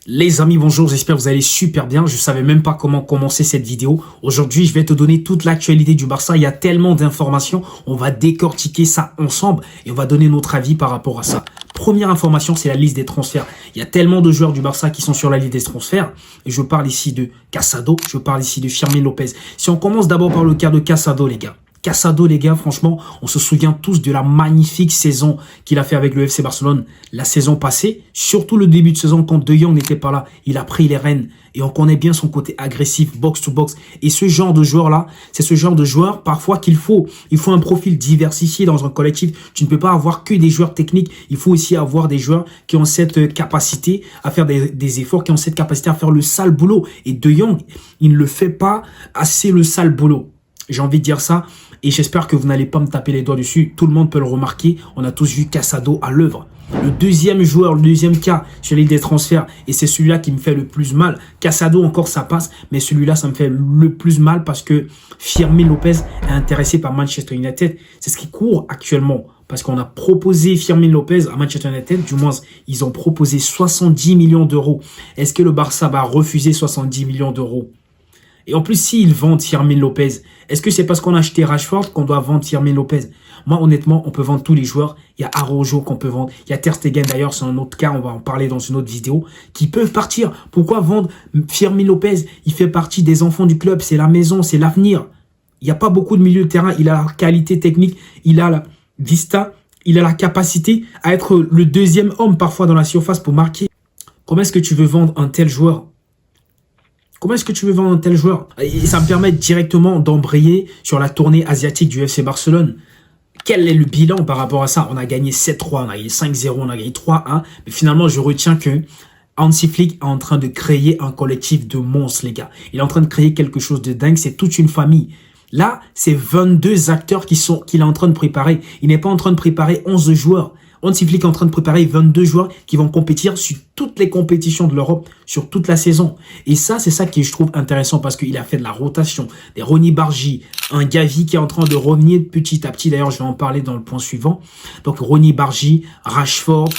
Les amis, bonjour, j'espère que vous allez super bien. Je savais même pas comment commencer cette vidéo. Aujourd'hui, je vais te donner toute l'actualité du Barça. Il y a tellement d'informations. On va décortiquer ça ensemble et on va donner notre avis par rapport à ça. Première information, c'est la liste des transferts. Il y a tellement de joueurs du Barça qui sont sur la liste des transferts. Et je parle ici de Casado, je parle ici de Fermín López. Si on commence d'abord par le cas de Casado, les gars. Casado, les gars, franchement, on se souvient tous de la magnifique saison qu'il a fait avec le FC Barcelone la saison passée. Surtout le début de saison quand De Jong n'était pas là. Il a pris les rênes et on connaît bien son côté agressif, box-to-box. Et ce genre de joueur-là, c'est ce genre de joueur parfois qu'il faut. Il faut un profil diversifié dans un collectif. Tu ne peux pas avoir que des joueurs techniques. Il faut aussi avoir des joueurs qui ont cette capacité à faire des efforts, qui ont cette capacité à faire le sale boulot. Et De Jong, il ne le fait pas assez le sale boulot. J'ai envie de dire ça et j'espère que vous n'allez pas me taper les doigts dessus. Tout le monde peut le remarquer. On a tous vu Casado à l'œuvre. Le deuxième joueur, le deuxième cas sur l'île des transferts, et c'est celui-là qui me fait le plus mal. Casado encore ça passe, mais celui-là ça me fait le plus mal parce que Fermín López est intéressé par Manchester United. C'est ce qui court actuellement. Parce qu'on a proposé Fermín López à Manchester United, du moins ils ont proposé 70 millions d'euros. Est-ce que le Barça va refuser 70 millions d'euros? Et en plus, s'ils vendent Fermín López, est-ce que c'est parce qu'on a acheté Rashford qu'on doit vendre Fermín López? Moi, honnêtement, on peut vendre tous les joueurs. Il y a Araujo qu'on peut vendre. Il y a Ter Stegen, d'ailleurs, c'est un autre cas. On va en parler dans une autre vidéo. Qui peuvent partir. Pourquoi vendre Fermín López? Il fait partie des enfants du club. C'est la maison, c'est l'avenir. Il n'y a pas beaucoup de milieu de terrain. Il a la qualité technique. Il a la vista. Il a la capacité à être le deuxième homme parfois dans la surface pour marquer. Comment est-ce que tu veux vendre un tel joueur? Comment est-ce que tu veux vendre un tel joueur? Et ça me permet directement d'embrayer sur la tournée asiatique du FC Barcelone. Quel est le bilan par rapport à ça? On a gagné 7-3, on a gagné 5-0, on a gagné 3-1. Mais finalement, je retiens que Hansi Flick est en train de créer un collectif de monstres, les gars. Il est en train de créer quelque chose de dingue. C'est toute une famille. Là, c'est 22 acteurs qu'il est en train de préparer. Il n'est pas en train de préparer 11 joueurs. Hansi Flick est en train de préparer 22 joueurs qui vont compétir sur toutes les compétitions de l'Europe, sur toute la saison. Et ça, c'est ça qui je trouve intéressant parce qu'il a fait de la rotation, des Ronny Bargy, un Gavi qui est en train de revenir petit à petit. D'ailleurs, je vais en parler dans le point suivant. Donc, Ronny Bargy, Rashford,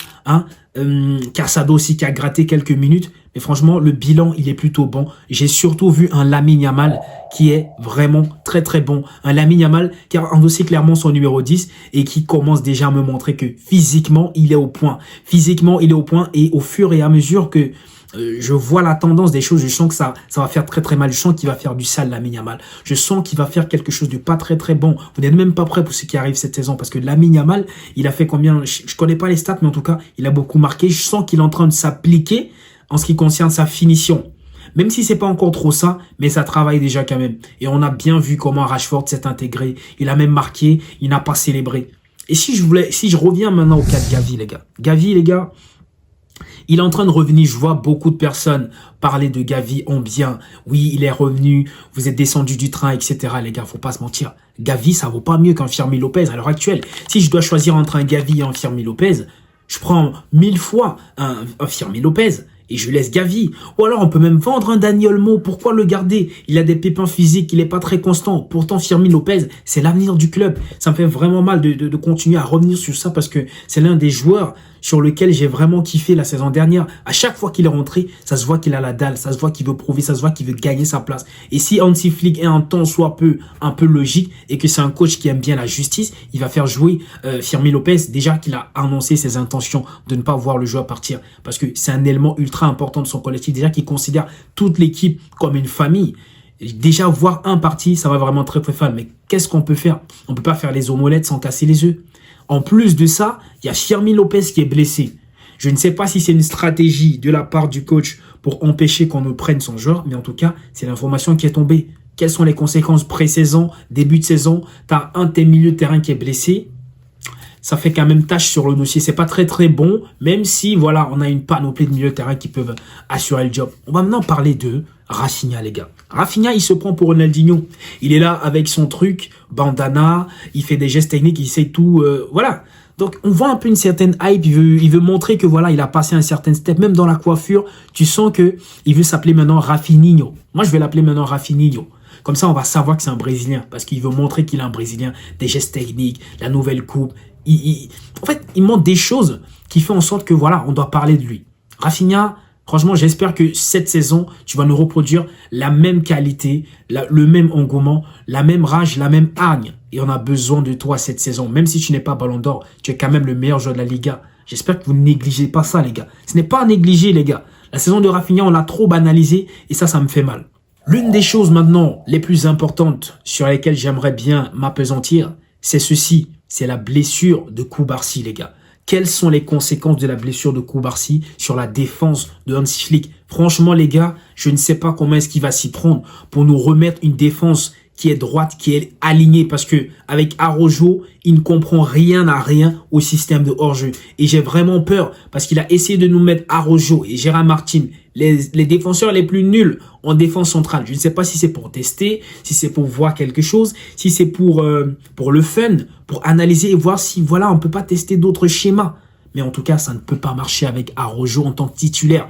Casado aussi qui a gratté quelques minutes. Mais franchement, le bilan, il est plutôt bon. J'ai surtout vu un Lamine Yamal qui est vraiment très très bon. Un Lamine Yamal qui a endossé clairement son numéro 10 et qui commence déjà à me montrer que physiquement, il est au point. Physiquement, il est au point et au fur et à mesure que je vois la tendance des choses, je sens que ça va faire très très mal. Je sens qu'il va faire du sale, Lamine Yamal. Je sens qu'il va faire quelque chose de pas très très bon. Vous n'êtes même pas prêt pour ce qui arrive cette saison parce que Lamine Yamal, il a fait combien? Je connais pas les stats, mais en tout cas, il a beaucoup marqué. Je sens qu'il est en train de s'appliquer en ce qui concerne sa finition. Même si c'est pas encore trop ça, mais ça travaille déjà quand même. Et on a bien vu comment Rashford s'est intégré. Il a même marqué, il n'a pas célébré. Et si je reviens maintenant au cas de Gavi, les gars. Gavi, les gars, il est en train de revenir. Je vois beaucoup de personnes parler de Gavi en bien. Oui, il est revenu, vous êtes descendu du train, etc. Les gars, faut pas se mentir. Gavi, ça vaut pas mieux qu'un Fermín López à l'heure actuelle. Si je dois choisir entre un Gavi et un Fermín López, je prends 1000 fois un Fermín López. Et je laisse Gavi. Ou alors on peut même vendre un Dani Olmo. Pourquoi le garder? Il a des pépins physiques, il n'est pas très constant. Pourtant Fermín López, c'est l'avenir du club. Ça me fait vraiment mal de continuer à revenir sur ça parce que c'est l'un des joueurs sur lequel j'ai vraiment kiffé la saison dernière. À chaque fois qu'il est rentré, ça se voit qu'il a la dalle, ça se voit qu'il veut prouver, ça se voit qu'il veut gagner sa place. Et si Hansi Flick est un temps soit peu un peu logique et que c'est un coach qui aime bien la justice, il va faire jouer Fermín López. Déjà qu'il a annoncé ses intentions de ne pas voir le joueur partir parce que c'est un élément ultra important de son collectif. Déjà qu'il considère toute l'équipe comme une famille. Déjà voir un parti, ça va vraiment très très mal. Mais qu'est-ce qu'on peut faire? On peut pas faire les omelettes sans casser les œufs. En plus de ça, il y a Fermín López qui est blessé. Je ne sais pas si c'est une stratégie de la part du coach pour empêcher qu'on ne prenne son joueur, mais en tout cas, c'est l'information qui est tombée. Quelles sont les conséquences pré-saison, début de saison? Tu as un de tes milieux de terrain qui est blessé. Ça fait quand même tâche sur le dossier. C'est pas très très bon, même si voilà, on a une panoplie de milieux de terrain qui peuvent assurer le job. On va maintenant parler de Rafinha, les gars. Rafinha, il se prend pour Ronaldinho. Il est là avec son truc, bandana, il fait des gestes techniques, il sait tout, voilà. Donc, on voit un peu une certaine hype. Il veut montrer que voilà, il a passé un certain step. Même dans la coiffure, tu sens que il veut s'appeler maintenant Rafinho. Moi, je vais l'appeler maintenant Rafinho. Comme ça, on va savoir que c'est un Brésilien parce qu'il veut montrer qu'il est un Brésilien. Des gestes techniques, la nouvelle coupe. En fait, il montre des choses qui font en sorte que voilà, on doit parler de lui. Rafinha, Franchement, j'espère que cette saison, tu vas nous reproduire la même qualité, le même engouement, la même rage, la même hargne. Et on a besoin de toi cette saison. Même si tu n'es pas Ballon d'Or, tu es quand même le meilleur joueur de la Liga. J'espère que vous ne négligez pas ça, les gars. Ce n'est pas à négliger, les gars. La saison de Rafinha, on l'a trop banalisé et ça me fait mal. L'une des choses maintenant les plus importantes sur lesquelles j'aimerais bien m'appesantir, c'est ceci. C'est la blessure de Koubarsi, les gars. Quelles sont les conséquences de la blessure de Koubarsi sur la défense de Hansi Flick? Franchement, les gars, je ne sais pas comment est-ce qu'il va s'y prendre pour nous remettre une défense qui est droite, qui est alignée. Parce que avec Araujo, il ne comprend rien à rien au système de hors-jeu. Et j'ai vraiment peur parce qu'il a essayé de nous mettre Araujo et Gérard Martin, les défenseurs les plus nuls en défense centrale. Je ne sais pas si c'est pour tester, si c'est pour voir quelque chose, si c'est pour le fun, pour analyser et voir si voilà on peut pas tester d'autres schémas. Mais en tout cas, ça ne peut pas marcher avec Araujo en tant que titulaire.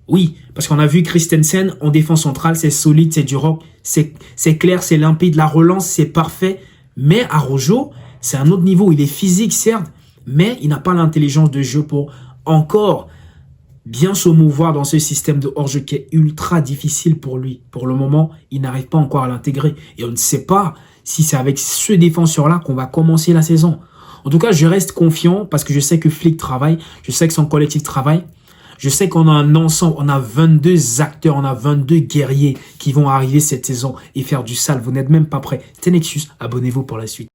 Oui, parce qu'on a vu Christensen en défense centrale, c'est solide, c'est du rock, c'est clair, c'est limpide, la relance, c'est parfait. Mais Araujo, c'est un autre niveau. Il est physique, certes, mais il n'a pas l'intelligence de jeu pour encore bien se mouvoir dans ce système de hors-jeu qui est ultra difficile pour lui. Pour le moment, il n'arrive pas encore à l'intégrer. Et on ne sait pas si c'est avec ce défenseur-là qu'on va commencer la saison. En tout cas, je reste confiant parce que je sais que Flick travaille, je sais que son collectif travaille. Je sais qu'on a un ensemble, on a 22 acteurs, on a 22 guerriers qui vont arriver cette saison et faire du sale. Vous n'êtes même pas prêts. C'était Nexus, abonnez-vous pour la suite.